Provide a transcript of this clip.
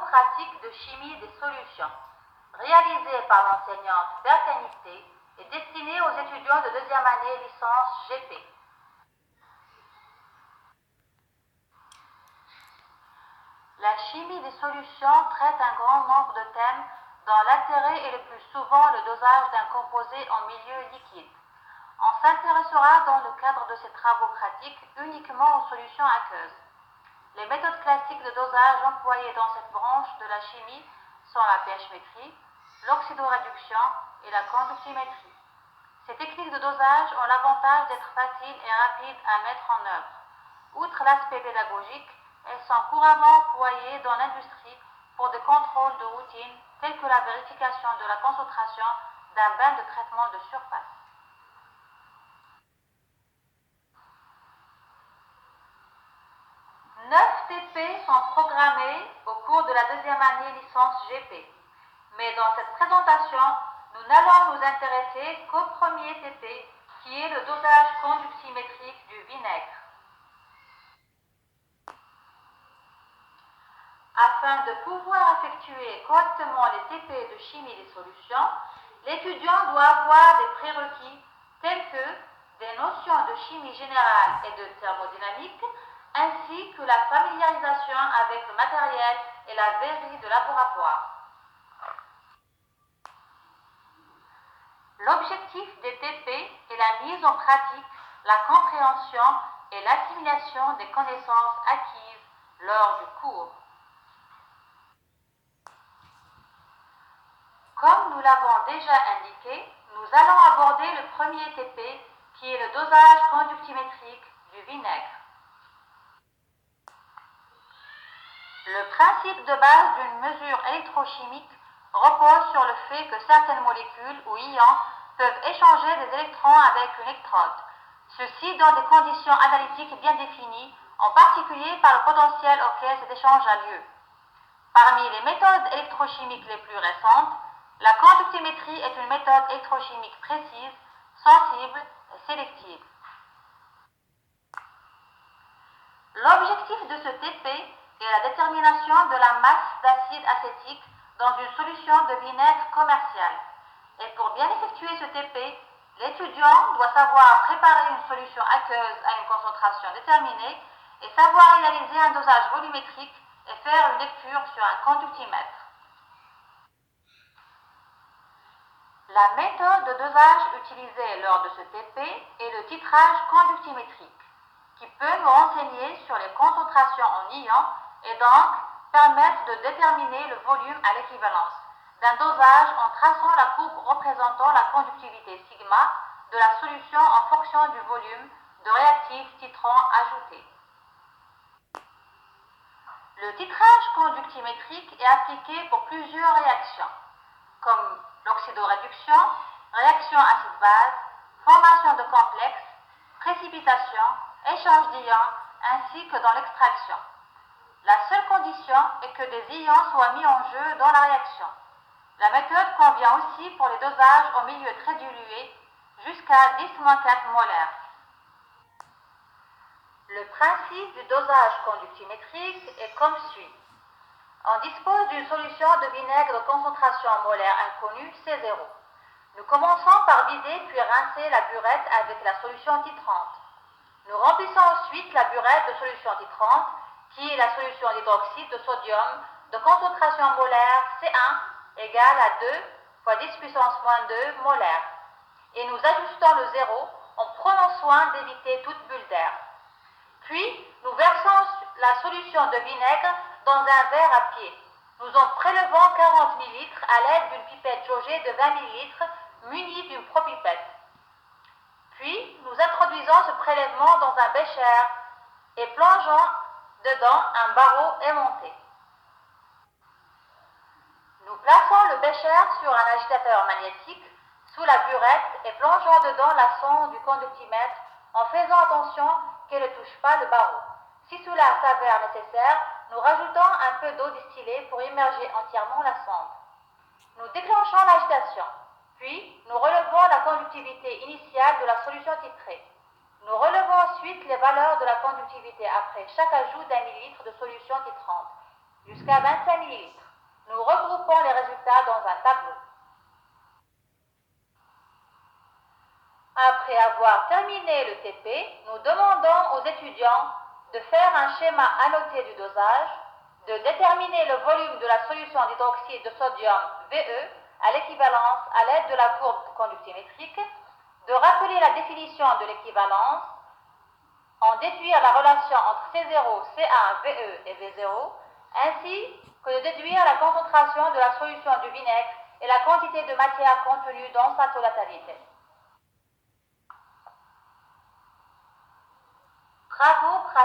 pratiques de chimie des solutions, réalisée par l'enseignante Bertanité et destinée aux étudiants de deuxième année licence GP. La chimie des solutions traite un grand nombre de thèmes dont l'intérêt est le plus souvent le dosage d'un composé en milieu liquide. On s'intéressera dans le cadre de ces travaux pratiques uniquement aux solutions aqueuses. Les méthodes classiques de dosage employées dans cette branche de la chimie sont la pH-métrie, l'oxydoréduction et la conductimétrie. Ces techniques de dosage ont l'avantage d'être faciles et rapides à mettre en œuvre. Outre l'aspect pédagogique, elles sont couramment employées dans l'industrie pour des contrôles de routine tels que la vérification de la concentration d'un bain de traitement de surface. Neuf TP sont programmés au cours de la deuxième année licence GP. Mais dans cette présentation, nous n'allons nous intéresser qu'au premier TP, qui est le dosage conductimétrique du vinaigre. Afin de pouvoir effectuer correctement les TP de chimie des solutions, l'étudiant doit avoir des prérequis tels que des notions de chimie générale et de thermodynamique, ainsi que la familiarisation avec le matériel et la verrerie de laboratoire. L'objectif des TP est la mise en pratique, la compréhension et l'assimilation des connaissances acquises lors du cours. Comme nous l'avons déjà indiqué, nous allons aborder le premier TP qui est le dosage conductimétrique du vinaigre. Le principe de base d'une mesure électrochimique repose sur le fait que certaines molécules ou ions peuvent échanger des électrons avec une électrode, ceci dans des conditions analytiques bien définies, en particulier par le potentiel auquel cet échange a lieu. Parmi les méthodes électrochimiques les plus récentes, la conductimétrie est une méthode électrochimique précise, sensible et sélective. L'objectif de ce TP est la détermination de la masse d'acide acétique dans une solution de vinaigre commercial. Et pour bien effectuer ce TP, l'étudiant doit savoir préparer une solution aqueuse à une concentration déterminée et savoir réaliser un dosage volumétrique et faire une lecture sur un conductimètre. La méthode de dosage utilisée lors de ce TP est le titrage conductimétrique, qui peut nous renseigner sur les concentrations en ions et donc permettre de déterminer le volume à l'équivalence d'un dosage en traçant la courbe représentant la conductivité sigma de la solution en fonction du volume de réactif titrant ajouté. Le titrage conductimétrique est appliqué pour plusieurs réactions, comme l'oxydoréduction, réaction acide-base, formation de complexes, précipitation, échange d'ions, ainsi que dans l'extraction. La seule condition est que des ions soient mis en jeu dans la réaction. La méthode convient aussi pour les dosages au milieu très dilué, jusqu'à 10-4 molaires. Le principe du dosage conductimétrique est comme suit. On dispose d'une solution de vinaigre de concentration molaire inconnue, C0. Nous commençons par vider puis rincer la burette avec la solution titrante. Nous remplissons ensuite la burette de solution titrante, qui est la solution d'hydroxyde de sodium de concentration molaire C1 égale à 2 fois 10 puissance moins 2 molaires. Et nous ajustons le zéro en prenant soin d'éviter toute bulle d'air. Puis, nous versons la solution de vinaigre dans un verre à pied. Nous en prélevons 40 ml à l'aide d'une pipette jaugée de 20 ml munie d'une propipette. Puis, nous introduisons ce prélèvement dans un bécher et plongeons dedans un barreau aimanté. Nous plaçons le bécher sur un agitateur magnétique sous la burette et plongeons dedans la sonde du conductimètre en faisant attention qu'elle ne touche pas le barreau. Si cela s'avère nécessaire, nous rajoutons un peu d'eau distillée pour immerger entièrement la sonde. Nous déclenchons l'agitation, puis nous relevons la conductivité initiale de la solution titrée. Nous relevons ensuite les valeurs de la conductivité après chaque ajout d'un millilitre de solution titrante, jusqu'à 25 ml. Nous regroupons les résultats dans un tableau. Après avoir terminé le TP, nous demandons aux étudiants de faire un schéma annoté du dosage, de déterminer le volume de la solution d'hydroxyde de sodium VE à l'équivalence à l'aide de la courbe conductimétrique, de rappeler la définition de l'équivalence, en déduire la relation entre C0, C1, VE et V0, ainsi que de déduire la concentration de la solution du vinaigre et la quantité de matière contenue dans sa totalité. Travaux pratiques.